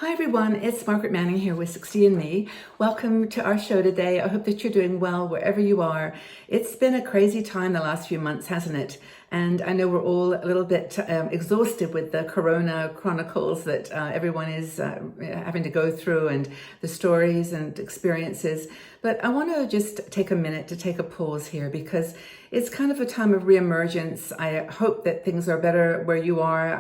Hi everyone, it's Margaret Manning here with 60 and Me. Welcome to our show today. I hope that you're doing well wherever you are. It's been a crazy time the last few months, hasn't it? And I know we're all a little bit exhausted with the Corona chronicles that everyone is having to go through, and the stories and experiences. But I want to just take a minute to take a pause here because it's kind of a time of reemergence. I hope that things are better where you are.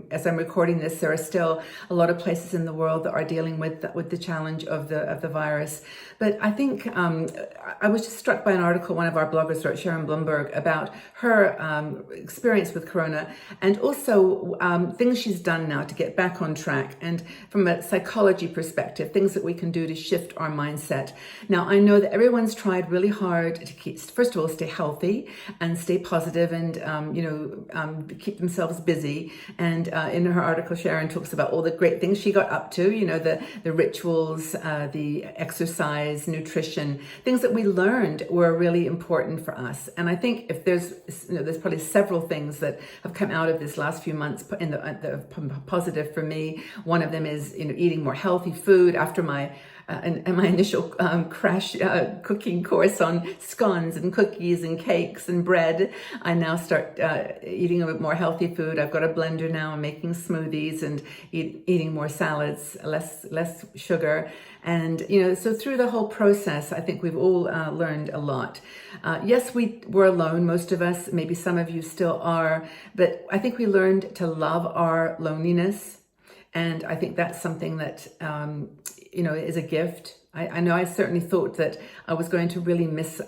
As I'm recording this, there are still a lot of places in the world that are dealing with the challenge of the virus. But I think I was just struck by an article one of our bloggers wrote, Sharon Blumberg, about her experience with Corona, and also things she's done now to get back on track, and from a psychology perspective, things that we can do to shift our mindset. Now, I know that everyone's tried really hard to first of all, stay healthy and stay positive, and keep themselves busy. And in her article, Sharon talks about all the great things she got up to. The rituals, the exercise, nutrition, things that we learned were really important for us. And I think if there's probably several things that have come out of this last few months in the positive for me. One of them is eating more healthy food after my my initial crash cooking course on scones and cookies and cakes and bread. I now start eating a bit more healthy food. I've got a blender now. I'm making smoothies and eating more salads, less sugar. And, so through the whole process, I think we've all learned a lot. Yes, we were alone, most of us. Maybe some of you still are. But I think we learned to love our loneliness. And I think that's something that, is a gift. I know I certainly thought that I was going to really miss,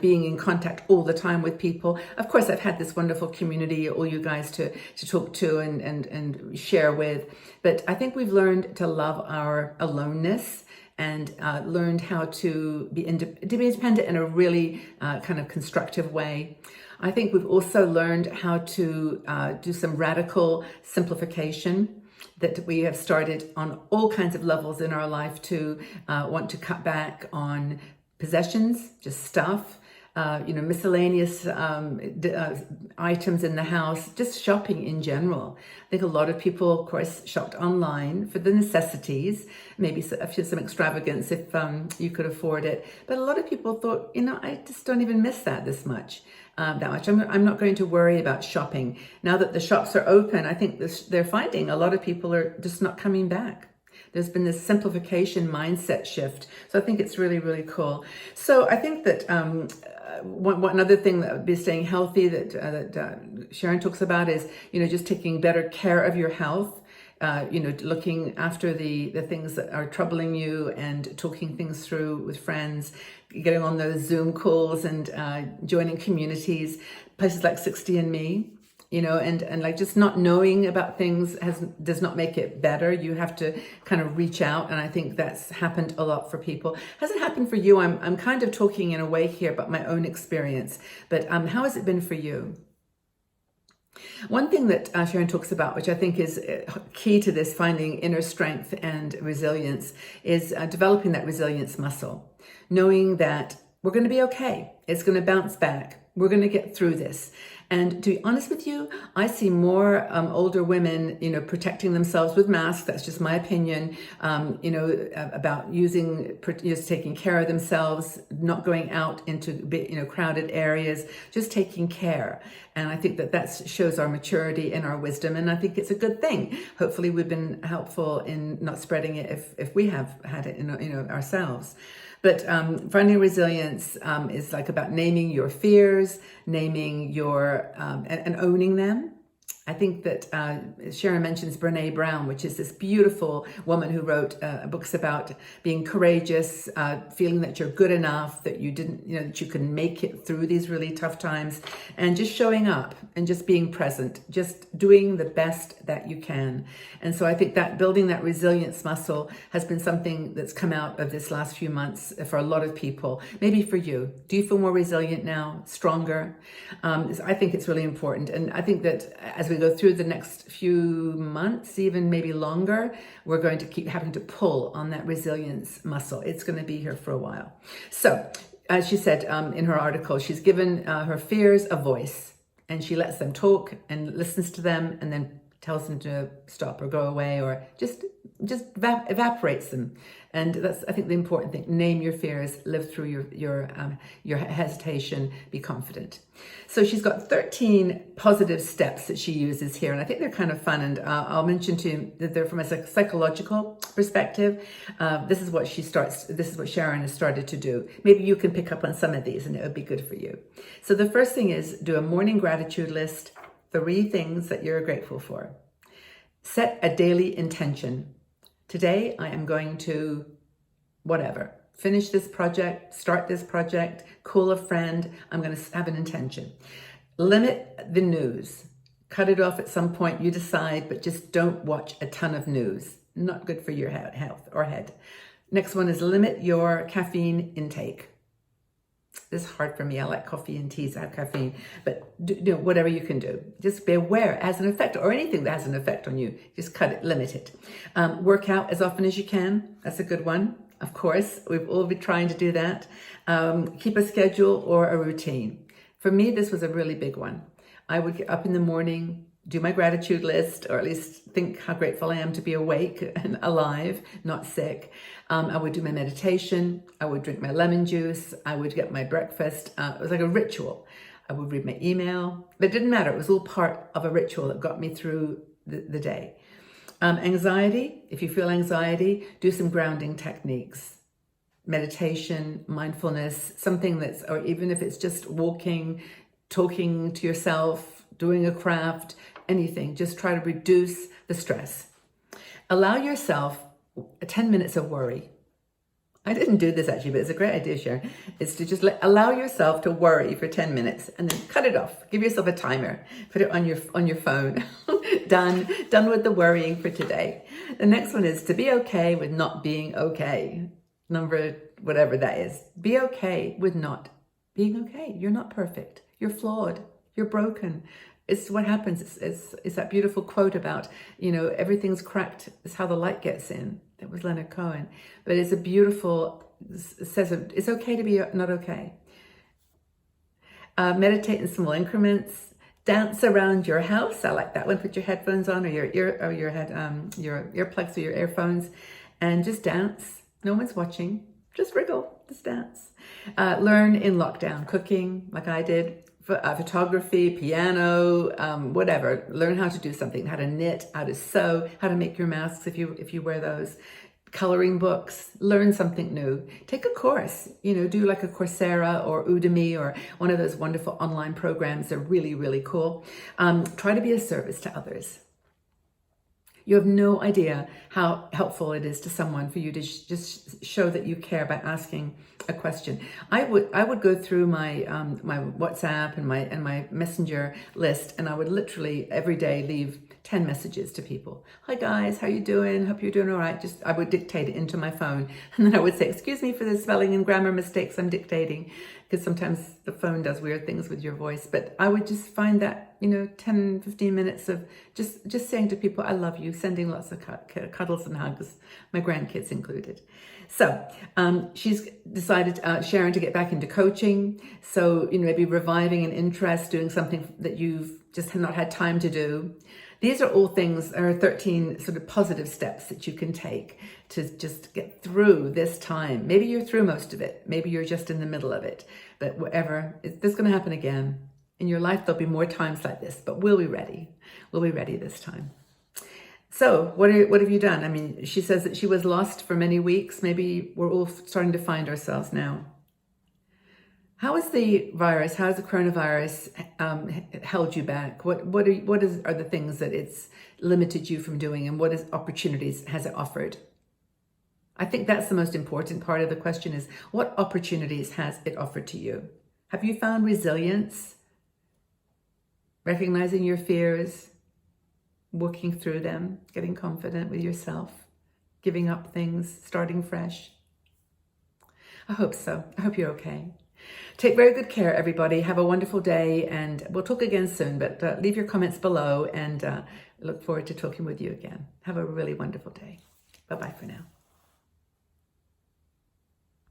being in contact all the time with people. Of course, I've had this wonderful community, all you guys to talk to and share with. But I think we've learned to love our aloneness, and learned how to be independent in a really kind of constructive way. I think we've also learned how to do some radical simplification, that we have started on all kinds of levels in our life to want to cut back on possessions, just stuff, miscellaneous items in the house, just shopping in general. I think a lot of people, of course, shopped online for the necessities, maybe some extravagance if you could afford it. But a lot of people thought, I just don't even miss this much. I'm not going to worry about shopping. Now that the shops are open, I think they're finding a lot of people are just not coming back. There's been this simplification mindset shift. So I think it's really, really cool. So I think that one other thing that would be staying healthy that Sharon talks about is, just taking better care of your health. Looking after the things that are troubling you and talking things through with friends, getting on those Zoom calls and joining communities, places like 60 and Me, and like just not knowing about things does not make it better. You have to kind of reach out, and I think that's happened a lot for people. Hasn't happened for you. I'm kind of talking in a way here about my own experience, but how has it been for you? One thing that Sharon talks about, which I think is key to this, finding inner strength and resilience, is developing that resilience muscle. Knowing that we're going to be okay. It's going to bounce back. We're going to get through this. And to be honest with you, I see more older women, protecting themselves with masks. That's just my opinion. About just taking care of themselves, not going out into crowded areas, just taking care. And I think that shows our maturity and our wisdom. And I think it's a good thing. Hopefully, we've been helpful in not spreading it if we have had it ourselves. But finding resilience is like about naming your fears, naming your and owning them. I think that Sharon mentions Brene Brown, which is this beautiful woman who wrote books about being courageous, feeling that you're good enough, that that you can make it through these really tough times, and just showing up and just being present, just doing the best that you can. And so I think that building that resilience muscle has been something that's come out of this last few months for a lot of people. Maybe for you. Do you feel more resilient now, stronger? I think it's really important. And I think that as we go through the next few months, even maybe longer, we're going to keep having to pull on that resilience muscle. It's going to be here for a while. So, as she said in her article, she's given her fears a voice, and she lets them talk and listens to them, and then tells them to stop or go away, or just evaporates them. And that's, I think, the important thing. Name your fears, live through your hesitation, be confident. So she's got 13 positive steps that she uses here, and I think they're kind of fun. And I'll mention to you that they're from a psychological perspective. This is what Sharon has started to do. Maybe you can pick up on some of these, and it would be good for you. So the first thing is, do a morning gratitude list. 3 things that you're grateful for. Set a daily intention. Today, I am going to whatever. Finish this project, start this project, call a friend. I'm going to have an intention. Limit the news. Cut it off at some point, you decide, but just don't watch a ton of news. Not good for your health or head. Next one is limit your caffeine intake. This is hard for me. I like coffee and teas that have caffeine, but do whatever you can do. Just be aware it has an effect, or anything that has an effect on you. Just cut it, limit it. Work out as often as you can. That's a good one. Of course, we've all been trying to do that. Keep a schedule or a routine. For me, this was a really big one. I would get up in the morning, do my gratitude list, or at least think how grateful I am to be awake and alive, not sick. I would do my meditation. I would drink my lemon juice. I would get my breakfast. It was like a ritual. I would read my email, but it didn't matter. It was all part of a ritual that got me through the day. Anxiety, if you feel anxiety, do some grounding techniques. Meditation, mindfulness, something or even if it's just walking, talking to yourself, doing a craft, anything, just try to reduce the stress. Allow yourself 10 minutes of worry. I didn't do this actually, but it's a great idea, Sharon. It's to just allow yourself to worry for 10 minutes and then cut it off. Give yourself a timer. Put it on your phone. Done with the worrying for today. The next one is to be okay with not being okay. Number whatever that is. Be okay with not being okay. You're not perfect. You're flawed. You're broken. It's what happens. It's that beautiful quote about, everything's cracked. It's how the light gets in. That was Leonard Cohen. But it's a beautiful, it says it's okay to be not okay. Meditate in small increments. Dance around your house. I like that one. Put your headphones on, or your earplugs or your earphones, and just dance. No one's watching. Just wriggle. Just dance. Learn in lockdown. Cooking, like I did. Photography, piano, whatever. Learn how to do something, how to knit, how to sew, how to make your masks if you wear those. Coloring books, learn something new. Take a course, do like a Coursera or Udemy or one of those wonderful online programs. They're really, really cool. Try to be a service to others. You have no idea how helpful it is to someone for you to just show that you care by asking a question. I would go through my my WhatsApp and my Messenger list, and I would literally every day leave 10 messages to people. Hi guys, how you doing? Hope you're doing all right. I would dictate it into my phone, and then I would say, excuse me for the spelling and grammar mistakes I'm dictating, because sometimes the phone does weird things with your voice. But I would just find that 10, 15 minutes of just saying to people, I love you, sending lots of cuddles and hugs, my grandkids included. So she's decided, Sharon, to get back into coaching. So, maybe reviving an interest, doing something that you've just not had time to do. These are all things, there are 13 sort of positive steps that you can take to just get through this time. Maybe you're through most of it. Maybe you're just in the middle of it. But whatever, this is going to happen again. In your life, there'll be more times like this, but we'll be ready. We'll be ready this time. So what have you done? I mean, she says that she was lost for many weeks. Maybe we're all starting to find ourselves now. How is the virus, how has the coronavirus held you back? What are the things that it's limited you from doing, and what opportunities has it offered? I think that's the most important part of the question is, what opportunities has it offered to you? Have you found resilience? Recognizing your fears, working through them, getting confident with yourself, giving up things, starting fresh? I hope so. I hope you're okay. Take very good care, everybody. Have a wonderful day, and we'll talk again soon, but leave your comments below, and look forward to talking with you again. Have a really wonderful day. Bye-bye for now.